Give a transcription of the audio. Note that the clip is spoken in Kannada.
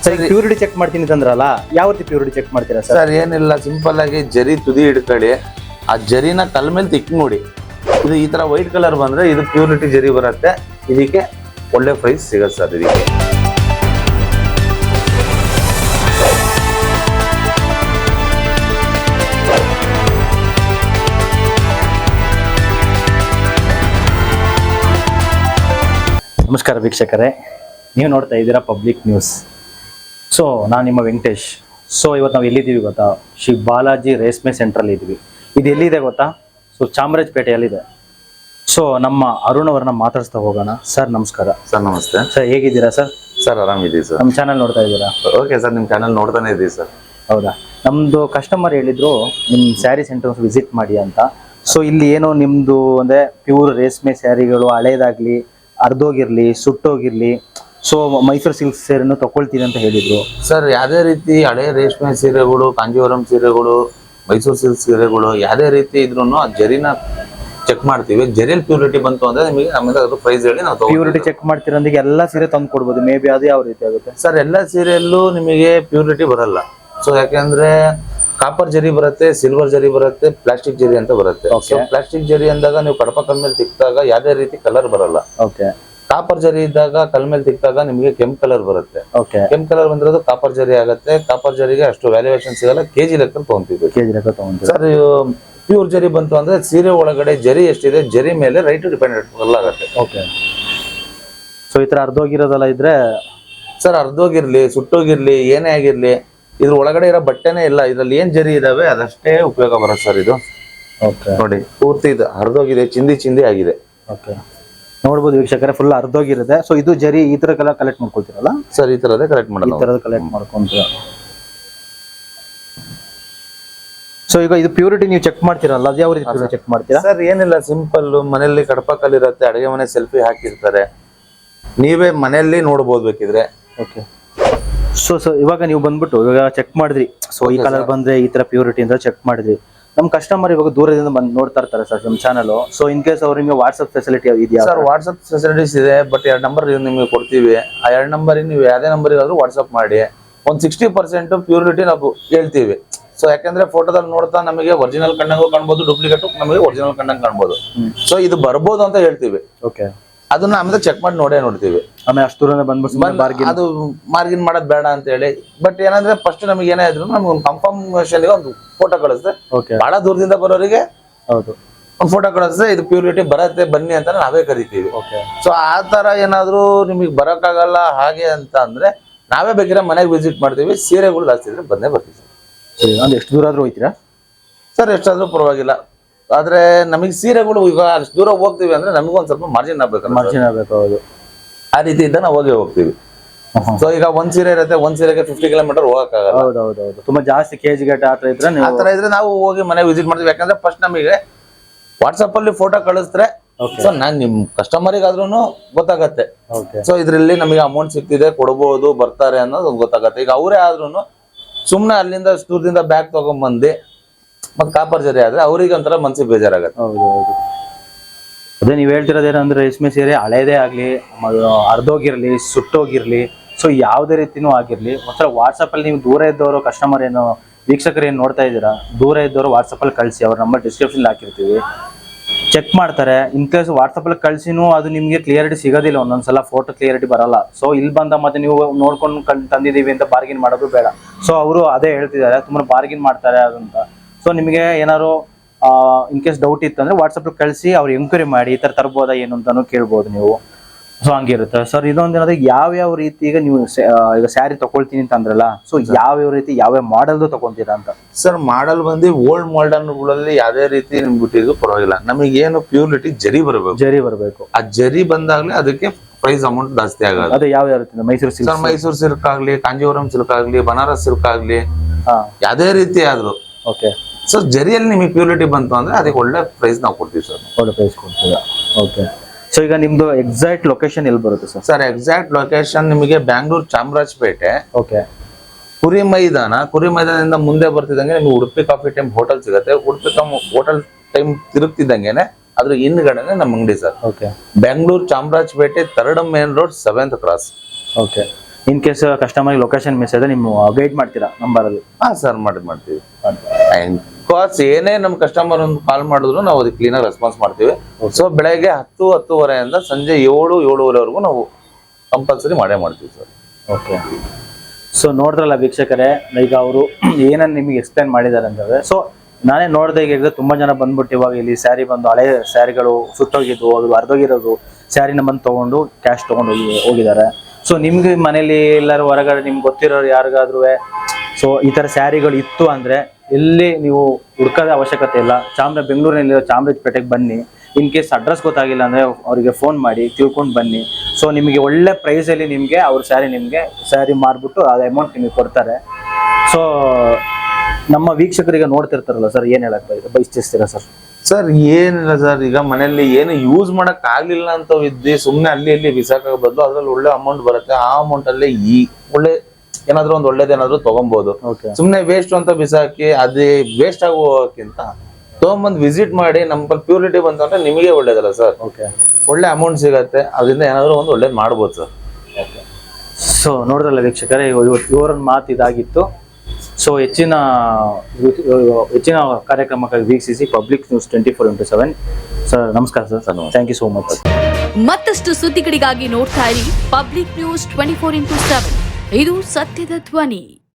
ಸರ್ ಪ್ಯೂರಿಟಿ ಚೆಕ್ ಮಾಡ್ತೀನಿ ಅಂತಂದ್ರಲ್ಲ, ಯಾವ ರೀತಿ ಪ್ಯೂರಿಟಿ ಚೆಕ್ ಮಾಡ್ತೀರಾ ಸರ್? ಸರ್ ಏನಿಲ್ಲ, ಸಿಂಪಲ್ ಆಗಿ ಜರಿ ತುದಿ ಹಿಡ್ಕೊಳ್ಳಿ, ಆ ಜರಿನ ಕಲ್ ಮೇಲೆ ತಿಕ್ ನೋಡಿ. ಇದು ಈ ತರ ವೈಟ್ ಕಲರ್ ಬಂದ್ರೆ ಇದು ಪ್ಯೂರಿಟಿ ಜರಿ ಬರುತ್ತೆ, ಇದಕ್ಕೆ ಒಳ್ಳೆ ಪ್ರೈಸ್ ಸಿಗತ್ತೆ ಸರ್ ಇದಕ್ಕೆ. ನಮಸ್ಕಾರ ವೀಕ್ಷಕರೇ, ನೀವು ನೋಡ್ತಾ ಇದ್ದೀರಾ ಪಬ್ಲಿಕ್ ನ್ಯೂಸ್. ಸೊ ನಾನು ನಿಮ್ಮ ವೆಂಕಟೇಶ್. ಸೊ ಇವತ್ತು ನಾವು ಎಲ್ಲಿದ್ದೀವಿ ಗೊತ್ತಾ? ಶ್ರೀ ಬಾಲಾಜಿ ರೇಷ್ಮೆ ಸೆಂಟ್ರಲ್ಲಿ ಇದ್ವಿ. ಇದು ಎಲ್ಲಿದೆ ಗೊತ್ತಾ? ಸೊ ಚಾಮರಾಜಪೇಟೆಯಲ್ಲಿದೆ. ಸೊ ನಮ್ಮ ಅರುಣ್ ಅವ್ರನ್ನ ಮಾತಾಡಿಸ್ತಾ ಹೋಗೋಣ. ಸರ್ ನಮಸ್ಕಾರ. ಸರ್ ನಮಸ್ತೆ. ಸರ್ ಹೇಗಿದ್ದೀರಾ ಸರ್? ಸರ್ ಆರಾಮಿದ್ದೀವಿ ಸರ್. ನಮ್ಮ ಚಾನಲ್ ನೋಡ್ತಾ ಇದ್ದೀರಾ? ಓಕೆ ಸರ್, ನಿಮ್ಮ ಚಾನಲ್ ನೋಡ್ತಾನೆ ಇದ್ದೀವಿ ಸರ್. ಹೌದಾ? ನಮ್ಮದು ಕಸ್ಟಮರ್ ಹೇಳಿದ್ರು ನಿಮ್ಮ ಸ್ಯಾರಿ ಸೆಂಟರ್ ವಿಸಿಟ್ ಮಾಡಿ ಅಂತ. ಸೊ ಇಲ್ಲಿ ಏನೋ ನಿಮ್ಮದು ಅಂದರೆ ಪ್ಯೂರ್ ರೇಷ್ಮೆ ಸ್ಯಾರಿಗಳು ಹಳೇದಾಗಲಿ, ಅರ್ಧೋಗಿರ್ಲಿ, ಸುಟ್ಟೋಗಿರ್ಲಿ, ಸೊ ಮೈಸೂರು ಸಿಲ್ಕ್ ಸೀರೆನೂ ತಗೊಳ್ತೀನಿ ಅಂತ ಹೇಳಿದ್ರು ಸರ್. ಯಾವುದೇ ರೀತಿ ಹಳೆ ರೇಷ್ಮೆ ಸೀರೆಗಳು, ಕಾಂಜೀವರಂ ಸೀರೆಗಳು, ಮೈಸೂರು ಸಿಲ್ಕ್ ಸೀರೆಗಳು ಯಾವುದೇ ರೀತಿ ಇದ್ರೂ ಆ ಜರಿನ ಚೆಕ್ ಮಾಡ್ತೀವಿ. ಜರಿಯಲ್ಲಿ ಪ್ಯೂರಿಟಿ ಬಂತು ಅಂದ್ರೆ ನಿಮಗೆ ನಮ್ಮಿಂದ ಅದು ಪ್ರೈಸ್ ಹೇಳಿ ನಾವು ಪ್ಯೂರಿಟಿ ಚೆಕ್ ಮಾಡ್ತಿರೋದಿಗೆ ಎಲ್ಲ ಸೀರೆ ತಂದು ಕೊಡ್ಬೋದು. ಮೇ ಬಿ ಅದು ಯಾವ ರೀತಿ ಆಗುತ್ತೆ ಸರ್? ಎಲ್ಲ ಸೀರೆಯಲ್ಲೂ ನಿಮಗೆ ಪ್ಯೂರಿಟಿ ಬರಲ್ಲ. ಸೊ ಯಾಕೆಂದ್ರೆ ಕಾಪರ್ ಜರಿ ಬರುತ್ತೆ, ಸಿಲ್ವರ್ ಜರಿ ಬರುತ್ತೆ, ಪ್ಲಾಸ್ಟಿಕ್ ಜರಿ ಅಂತ ಬರುತ್ತೆ. ಪ್ಲಾಸ್ಟಿಕ್ ಜರಿ ಅಂದಾಗ ನೀವು ಕಡಪ ಕಲ್ ಮೇಲೆ ತಿಕ್ಕಿದಾಗ ಯಾವುದೇ ರೀತಿ ಕಲರ್ ಬರಲ್ಲ. ಓಕೆ. ಕಾಪರ್ ಜರಿ ಇದ್ದಾಗ ಕಲ್ ಮೇಲೆ ತಿಕ್ಕಿದಾಗ ನಿಮಗೆ ಕೆಂಪು ಕಲರ್ ಬರುತ್ತೆ. ಓಕೆ. ಕೆಂಪು ಕಲರ್ ಬಂದಿರೋದು ಕಾಪರ್ ಜರಿ ಆಗುತ್ತೆ. ಕಾಪರ್ ಜರಿಗೆ ಅಷ್ಟು ವ್ಯಾಲ್ಯೂಯೇಷನ್ ಸಿಗಲ್ಲ, ಕೆಜಿ ಲೆಕ್ಕ ತಗೊಂತೀವಿ. ಕೆಜಿ ಲೆಕ್ಕ ತಗೊಂತೀವಿ ಸರ್. ಪ್ಯೂರ್ ಜರಿ ಬಂತು ಅಂದ್ರೆ ಸೀರೆ ಒಳಗಡೆ ಜರಿ ಎಷ್ಟಿದೆ, ಜರಿ ಮೇಲೆ ರೈಟ್ ಡಿಪೆಂಡೆಂಟ್ ಆಗುತ್ತೆ. ಓಕೆ. ಸೊ ಈ ತರ ಅರ್ಧೋಗಿರೋದೆಲ್ಲ ಇದ್ರೆ ಸರ್, ಅರ್ಧೋಗಿರ್ಲಿ, ಸುಟ್ಟೋಗಿರ್ಲಿ, ಏನೇ ಆಗಿರ್ಲಿ, ಇದ್ರ ಒಳಗಡೆ ಇರೋ ಬಟ್ಟೆನೇ ಇಲ್ಲ, ಇದ್ರಲ್ಲಿ ಏನ್ ಜರಿ ಇದಾವೆ ಅದಷ್ಟೇ ಉಪಯೋಗ ಬರುತ್ತೆ ಸರ್ ಇದು. ಓಕೆ. ನೋಡಿ ಪೂರ್ತಿ ಇದು ಹರಿದೋಗಿದೆ, ಚಿಂದಿ ಚಿಂದಿ ಆಗಿದೆ. ಓಕೆ, ನೋಡ್ಬೋದು ವೀಕ್ಷಕರೇ, ಫುಲ್ ಅರ್ಧೋಗಿರುತ್ತೆ. ಸೊ ಇದು ಜರಿ ಈ ತರ ಕಲೆಕ್ಟ್ ಮಾಡ್ಕೊಳ್ತೀರಲ್ಲ ಸರ್? ಈ ತರದೇ ಕಲೆಕ್ಟ್ ಈ ಮಾಡೋದು. ತರದ ಕಲೆಕ್ಟ್ ಮಾಡ್ಕೊಂತೀರ. ಸೊ ಈಗ ಇದು ಪ್ಯೂರಿಟಿ ನೀವು ಚೆಕ್ ಮಾಡ್ತೀರಲ್ಲ, ಅದು ಯಾವ ರೀತಿ ಚೆಕ್ ಮಾಡ್ತೀರಾ ಸರ್? ಏನಿಲ್ಲ, ಸಿಂಪಲ್. ಮನೆಯಲ್ಲಿ ಕಡಪ ಕಲ್ಲಿರುತ್ತೆ, ಅಡುಗೆ ಮನೆ ಸೆಲ್ಫಿ ಹಾಕಿರ್ತಾರೆ, ನೀವೇ ಮನೆಯಲ್ಲಿ ನೋಡ್ಬೋದು ಬೇಕಿದ್ರೆ. ಓಕೆ. ಸೊ ಇವಾಗ ನೀವು ಬಂದ್ಬಿಟ್ಟು ಇವಾಗ ಚೆಕ್ ಮಾಡಿದ್ರಿ, ಸೊ ಈ ಕಲರ್ ಬಂದ್ರೆ ಈ ತರ ಪ್ಯೂರಿಟಿ ಅಂತ ಚೆಕ್ ಮಾಡಿದ್ರಿ. ನಮ್ಮ ಕಸ್ಟಮರ್ ಇವಾಗ ದೂರದಿಂದ ಬಂದು ನೋಡ್ತಾ ಇರ್ತಾರೆ ಸರ್ ನಮ್ಮ ಚಾನಲ್. ಸೊ ಇನ್ ಕೇಸ್ ಅವ್ರು ನಿಮಗೆ ವಾಟ್ಸ್ಆಪ್ ಫೆಸಿಲಿಟಿ ಇದೆಯಾ ಸರ್? ವಾಟ್ಸ್ಆಪ್ ಫೆಸಿಲಿಟೀಸ್ ಇದೆ, ಬಟ್ 2 ನಂಬರ್ ನಿಮಗೆ ಕೊಡ್ತೀವಿ. ಆ 2 ನಂಬರಿಗೆ ನೀವು ಯಾವುದೇ ನಂಬರಿಗೆ ಆದ್ರೂ ವಾಟ್ಸ್ಆಪ್ ಮಾಡಿ. ಒಂದು 60% ಪ್ಯೂರಿಟಿ ನಾವು ಹೇಳ್ತೀವಿ. ಸೊ ಯಾಕಂದ್ರೆ ಫೋಟೋದಲ್ಲಿ ನೋಡ್ತಾ ನಮಗೆ ಒರಿಜಿನಲ್ ಕಣ್ಣಂಗೂ ಕಾಣ್ಬೋದು, ಡೂಪ್ಲಿಕೇಟ್ ನಮಗೆ ಒರಿಜಿನಲ್ ಕಣ್ಣಂಗ್ ಕಾಣ್ಬೋದು. ಸೊ ಇದು ಬರ್ಬೋದು ಅಂತ ಹೇಳ್ತೀವಿ. ಓಕೆ. ಅದನ್ನ ಆಮೇಲೆ ಚೆಕ್ ಮಾಡಿ ನೋಡ್ತೀವಿ. ಆಮೇಲೆ ಅಷ್ಟು ದೂರ ಬಂದ್ಬಿಟ್ಟು ಅದು ಮಾರ್ಗಿನ್ ಮಾಡೋದು ಬೇಡ ಅಂತ ಹೇಳಿ. ಬಟ್ ಏನಂದ್ರೆ ಫಸ್ಟ್ ನಮಗೆ ಏನೇ ಇದ್ರು ನಮ್ಗೆ ಒಂದು ಕನ್ಫರ್ಮೇಶನ್ ಒಂದು ಫೋಟೋ ಕಳಿಸ್ದೆ. ಬಹಳ ದೂರದಿಂದ ಬರೋರಿಗೆ ಹೌದು ಒಂದು ಫೋಟೋ ಕಳಿಸ್ದೆ, ಇದು ಪ್ಯೂರಿಟಿ ಬರತ್ತೆ ಬನ್ನಿ ಅಂತ ನಾವೇ ಕರಿತೀವಿ. ಸೊ ಆ ತರ ಏನಾದ್ರು ನಿಮಗೆ ಬರಕ್ಕಾಗಲ್ಲ ಹಾಗೆ ಅಂತ ಅಂದ್ರೆ ನಾವೇ ಬೇಕಿದ್ರೆ ಮನೆಗೆ ವಿಸಿಟ್ ಮಾಡ್ತೀವಿ. ಸೀರೆಗಳು ಜಾಸ್ತಿ ಇದ್ರೆ ಬಂದೇ ಬರ್ತೀವಿ. ಒಂದು ಎಷ್ಟು ದೂರ ಆದ್ರೂ ಹೋಗ್ತೀರಾ ಸರ್? ಎಷ್ಟಾದ್ರೂ ಪರವಾಗಿಲ್ಲ. ಆದ್ರೆ ನಮಗೆ ಸೀರೆಗಳು ಈಗ ಅಷ್ಟು ದೂರ ಹೋಗ್ತೀವಿ ಅಂದ್ರೆ ನಮಗೊಂದ್ ಸ್ವಲ್ಪ ಮಾರ್ಜಿನ್ ಆಗ್ಬೇಕು. ಹೌದು. ಆ ರೀತಿ ಇದ್ದ ನಾವು ಹೋಗ್ತೀವಿ. ಸೊ ಈಗ ಒಂದ್ ಸೀರೆ ಇರುತ್ತೆ, ಒಂದ್ ಸೀರೆಗೆ 50 ಕಿಲೋಮೀಟರ್ ಹೋಗಕ್ಕಾಗಲ್ಲ. ಹೌದೌದು. ತುಂಬಾ ಜಾಸ್ತಿ ಕೆಜಿ ಗಟ್ಟ ಆತರ ಇದ್ರೆ ನಾವು ಹೋಗಿ ಮನೆ ವಿಸಿಟ್ ಮಾಡ್ತೀವಿ. ಯಾಕಂದ್ರೆ ಫಸ್ಟ್ ನಮಗೆ ವಾಟ್ಸ್ಆಪ್ ಅಲ್ಲಿ ಫೋಟೋ ಕಳಿಸ್ತಾರೆ. ಸೊ ನಾನ್ ನಿಮ್ ಕಸ್ಟಮರಿಗಾದ್ರೂ ಗೊತ್ತಾಗತ್ತೆ. ಸೊ ಇದ್ರಲ್ಲಿ ನಮಗೆ ಅಮೌಂಟ್ ಸಿಗ್ತಿದೆ, ಕೊಡ್ಬೋದು, ಬರ್ತಾರೆ ಅನ್ನೋದು ಗೊತ್ತಾಗತ್ತೆ. ಈಗ ಅವರೇ ಆದ್ರೂ ಸುಮ್ನೆ ಅಲ್ಲಿಂದ ದೂರದಿಂದ ಬ್ಯಾಗ್ ತಗೊಂಡ್ಬಂದು ಮತ್ತೆ ಕಾಪರ್ ಜರಿ ಆದ್ರೆ ಅವ್ರಿಗೆ ಒಂಥರ ಮನ್ಸಿಗೆ ಬೇಜಾರಾಗತ್ತೆ. ಹೌದು. ಅದೇ ನೀವು ಹೇಳ್ತಿರೋದೇನಂದ್ರೆ ರೇಷ್ಮೆ ಸೀರೆ ಹಳೇದೇ ಆಗ್ಲಿ, ಅರ್ಧೋಗಿರ್ಲಿ, ಸುಟ್ಟೋಗಿರ್ಲಿ, ಸೊ ಯಾವುದೇ ರೀತಿನೂ ಆಗಿರ್ಲಿ, ಒಂಥರ ವಾಟ್ಸಪ್ ಅಲ್ಲಿ ನೀವು ದೂರ ಇದ್ದವರು ಕಸ್ಟಮರ್ ಏನು ವೀಕ್ಷಕರು ಏನು ನೋಡ್ತಾ ಇದ್ದೀರಾ, ದೂರ ಇದ್ದವರು ವಾಟ್ಸಪ್ ಅಲ್ಲಿ ಕಳಿಸಿ, ಅವ್ರ ನಂಬರ್ ಡಿಸ್ಕ್ರಿಪ್ಷನ್ ಹಾಕಿರ್ತೀವಿ, ಚೆಕ್ ಮಾಡ್ತಾರೆ. ಇನ್ ಕೇಸ್ ವಾಟ್ಸಪ್ ಅಲ್ಲಿ ಕಳ್ಸಿನೂ ಅದು ನಿಮ್ಗೆ ಕ್ಲಿಯರಿಟಿ ಸಿಗೋದಿಲ್ಲ, ಒಂದೊಂದ್ಸಲ ಫೋಟೋ ಕ್ಲಿಯರಿಟಿ ಬರಲ್ಲ. ಸೊ ಇಲ್ಲಿ ಬಂದ ಮತ್ತೆ ನೀವು ನೋಡ್ಕೊಂಡು ತಂದಿದೀವಿ ಅಂತ ಬಾರ್ಗಿನ್ ಮಾಡೋದು ಬೇಡ. ಸೊ ಅವರು ಅದೇ ಹೇಳ್ತಿದ್ದಾರೆ, ತುಂಬಾ ಬಾರ್ಗಿನ್ ಮಾಡ್ತಾರೆ ಅದಂತ. ಸೊ ನಿಮಗೆ ಏನಾದ್ರು ಇನ್ ಕೇಸ್ ಡೌಟ್ ಇತ್ತು ಅಂದ್ರೆ ವಾಟ್ಸಪ್ ಕಳಿಸಿ, ಅವ್ರು ಎಂಕ್ವೈರಿ ಮಾಡಿ ಈ ತರ ತರ್ಬೋದಾ ಏನು ಅಂತಾನು ಕೇಳ್ಬೋದು ನೀವು. So ಹಂಗಿರುತ್ತೆ sir. ಇದೊಂದೇನಾದ್ರೆ ಯಾವ್ಯಾವ ರೀತಿ ಈಗ ನೀವು ಈಗ ಸ್ಯಾರಿ ತಗೊಳ್ತೀನಿ ಅಂತ ಅಂದ್ರಲ್ಲ, ಸೊ ಯಾವ್ಯಾವ ರೀತಿ ಯಾವ್ಯಾವ ಮಾಡೆಲ್ದು ತಗೊಂತೀರಾ ಅಂತ? ಸರ್ ಮಾಡೆಲ್ ಬಂದು ಓಲ್ಡ್ ಮಾಡರ್ನ್ಗಳಲ್ಲಿ ಯಾವ್ದೇ ರೀತಿ ನಿಮ್ಗೆ ಬಿಟ್ಟಿದ್ರು ಪರವಾಗಿಲ್ಲ. ನಮಗೇನು ಪ್ಯೂರಿಟಿ ಜರಿ ಬರಬೇಕು. ಆ ಜರಿ ಬಂದಾಗ್ಲೇ ಅದಕ್ಕೆ ಪ್ರೈಸ್ ಅಮೌಂಟ್ ಜಾಸ್ತಿ ಆಗೋದು. ಅದು ಯಾವ ರೀತಿ? ಮೈಸೂರು ಸಿಲ್ಕ್, ಮೈಸೂರು ಸಿಲ್ಕ್ ಆಗ್ಲಿ, ಕಾಂಜೀವರಂ ಸಿಲ್ಕ್ ಆಗ್ಲಿ, ಬನಾರಸ್ ಸಿಲ್ಕ್ ಆಗ್ಲಿ, ಯಾವ್ದೇ ರೀತಿ ಆದ್ರೂ. ಓಕೆ. ಸೊ ಜರಿಯಲ್ಲಿ ನಿಮಗೆ ಪ್ಯೂರಿಟಿ ಬಂತು ಅಂದ್ರೆ ಅದಕ್ಕೆ ಒಳ್ಳೆ ಪ್ರೈಸ್ ನಾವು ಕೊಡ್ತೀವಿ ಸರ್. ಒಳ್ಳೆ ಪ್ರೈಸ್ ಕೊಡ್ತೀರಾ? ಓಕೆ. ಸೊ ಈಗ ನಿಮ್ದು ಎಕ್ಸಾಕ್ಟ್ ಲೊಕೇಶನ್ ಎಲ್ಲಿ ಬರುತ್ತೆ ಸರ್? ಸರ್ ಎಕ್ಸಾಕ್ಟ್ ಲೊಕೇಶನ್ ನಿಮಗೆ ಬ್ಯಾಂಗ್ಳೂರ್ ಚಾಮರಾಜಪೇಟೆ. ಓಕೆ. ಕುರಿ ಮೈದಾನದಿಂದ ಮುಂದೆ ಬರ್ತಿದ್ದಂಗೆ ನಿಮ್ಗೆ ಉಡುಪಿ ಕಾಫಿ ಟೈಮ್ ಹೋಟೆಲ್ ಸಿಗುತ್ತೆ. ಉಡುಪಿ ಹೋಟೆಲ್ ಟೈಮ್ ತಿರುಗ್ತಿದ್ದಂಗೆನೆ ಅದ್ರ ಹಿಂದ್ಗಡೆನೆ ನಮ್ಮ ಅಂಗಡಿ sir. Okay. Bengaluru Chamarajpet 3rd main road 7th cross. Okay. In case customer location miss ಆದ್ರೆ ನೀವು ಗೈಡ್ ಮಾಡ್ತೀರಾ ನಂಬರಲ್ಲಿ? ಹಾ ಸರ್ ಮಾಡ್ತೀವಿ. ಬಿಕಾಸ್ ಏನೇ ನಮ್ ಕಸ್ಟಮರ್ ಒಂದು ಕಾಲ್ ಮಾಡಿದ್ರು ನಾವು ಅದಕ್ಕೆ ಕ್ಲೀನಾಗಿ ರೆಸ್ಪಾನ್ಸ್ ಮಾಡ್ತೀವಿ. ಸೊ ಬೆಳಗ್ಗೆ 10-10:30 ಸಂಜೆ 7-7:30 ನಾವು ಕಂಪಲ್ಸರಿ ಮಾಡೇ ಮಾಡ್ತೀವಿ ಸರ್. ಓಕೆ. ಸೊ ನೋಡಿದ್ರಲ್ಲ ವೀಕ್ಷಕರೇ, ಈಗ ಅವರು ಏನನ್ನ ನಿಮಗೆ ಎಕ್ಸ್ಪ್ಲೈನ್ ಮಾಡಿದ್ದಾರೆ ಅಂತಂದ್ರೆ, ಸೊ ನಾನೇ ನೋಡಿದೆ ಈಗ ತುಂಬಾ ಜನ ಬಂದ್ಬಿಟ್ಟು ಇವಾಗ ಇಲ್ಲಿ ಸ್ಯಾರಿ ಬಂದು ಹಳೆ ಸ್ಯಾರಿಗಳು ಸುಟ್ಟೋಗಿದ್ದು, ಅದು ಅರ್ಧೋಗಿರೋದು ಸ್ಯಾರಿನ ಬಂದು ತಗೊಂಡು ಕ್ಯಾಶ್ ತಗೊಂಡು ಹೋಗಿದ್ದಾರೆ. ಸೊ ನಿಮ್ಗೆ ಮನೇಲಿ ಎಲ್ಲರೂ ಹೊರಗಡೆ ನಿಮ್ಗೆ ಗೊತ್ತಿರೋರು ಯಾರಿಗಾದ್ರೂ ಸೊ ಈ ತರ ಸ್ಯಾರಿಗಳು ಇತ್ತು ಅಂದ್ರೆ ಎಲ್ಲಿ ನೀವು ಹುಡ್ಕೋದ ಅವಶ್ಯಕತೆ ಇಲ್ಲ, ಬೆಂಗಳೂರಿನಲ್ಲಿರೋ ಚಾಮರಾಜಪೇಟೆಗೆ ಬನ್ನಿ. ಇನ್ ಕೇಸ್ ಅಡ್ರೆಸ್ ಗೊತ್ತಾಗಿಲ್ಲ ಅಂದ್ರೆ ಅವರಿಗೆ ಫೋನ್ ಮಾಡಿ ತಿಳ್ಕೊಂಡು ಬನ್ನಿ. ಸೊ ನಿಮಗೆ ಒಳ್ಳೆ ಪ್ರೈಸ್ ಅಲ್ಲಿ ನಿಮ್ಗೆ ಅವ್ರ ಸ್ಯಾರಿ ಮಾರ್ಬಿಟ್ಟು ಅದ ಅಮೌಂಟ್ ನಿಮಗೆ ಕೊಡ್ತಾರೆ. ಸೊ ನಮ್ಮ ವೀಕ್ಷಕರಿಗೆ ನೋಡ್ತಿರ್ತಾರಲ್ಲ ಸರ್, ಏನ್ ಹೇಳಕ್ ಬಯಸ್ತೀರಾ ಸರ್? ಸರ್ ಏನಿಲ್ಲ ಸರ್, ಈಗ ಮನೆಯಲ್ಲಿ ಏನು ಯೂಸ್ ಮಾಡಕ್ ಆಗ್ಲಿಲ್ಲ ಅಂತ ಇದ್ದಿ ಸುಮ್ನೆ ಅಲ್ಲಿ ಇಲ್ಲಿ ಬಿಸಾಕ ಬದಲು ಅದ್ರಲ್ಲಿ ಒಳ್ಳೆ ಅಮೌಂಟ್ ಬರುತ್ತೆ. ಆ ಅಮೌಂಟ್ ಅಲ್ಲಿ ಒಳ್ಳೆ ಏನಾದ್ರು ಒಂದ್ ಒಳ್ಳೇದೇನಾದ್ರು ತಗೊಬಹುದು. ಸುಮ್ನೆ ವೇಸ್ಟ್ ಅಂತ ಬಿಸಾಕಿ ಅದೇ ವೇಸ್ಟ್ ಆಗೋಕ್ಕಿಂತ ತಗೊಂಬಂದ್ ವಿಸಿಟ್ ಮಾಡಿ ನಮ್ಮಲ್ಲಿ ಪ್ಯೂರಿಟಿ ಬಂತಂದ್ರೆ ನಿಮಗೆ ಒಳ್ಳೇದಲ್ಲ ಸರ್. ಒಳ್ಳೆ ಅಮೌಂಟ್ ಸಿಗತ್ತೆ, ಅದರಿಂದ ಏನಾದ್ರು ಒಂದು ಒಳ್ಳೇದ್ ಮಾಡ್ಬೋದು ಸರ್. ಸೊ ನೋಡಿದ್ರಲ್ಲ ವೀಕ್ಷಕರೇ, ಇವರೊಂದು ಮಾತು ಇದಾಗಿತ್ತು. ಸೊ ಹೆಚ್ಚಿನ ಕಾರ್ಯಕ್ರಮಕ್ಕಾಗಿ ವೀಕ್ಷಿಸಿ ಪಬ್ಲಿಕ್ ನ್ಯೂಸ್ 24x7. ಸರ್ ನಮಸ್ಕಾರ sir. Thank you so much. ಮತ್ತಷ್ಟು ಸುದ್ದಿಗಳಿಗಾಗಿ ನೋಡ್ತಾ ಇರಿ ಪಬ್ಲಿಕ್ ನ್ಯೂಸ್ 24x7. ಇದು ಸತ್ಯದ ಧ್ವನಿ.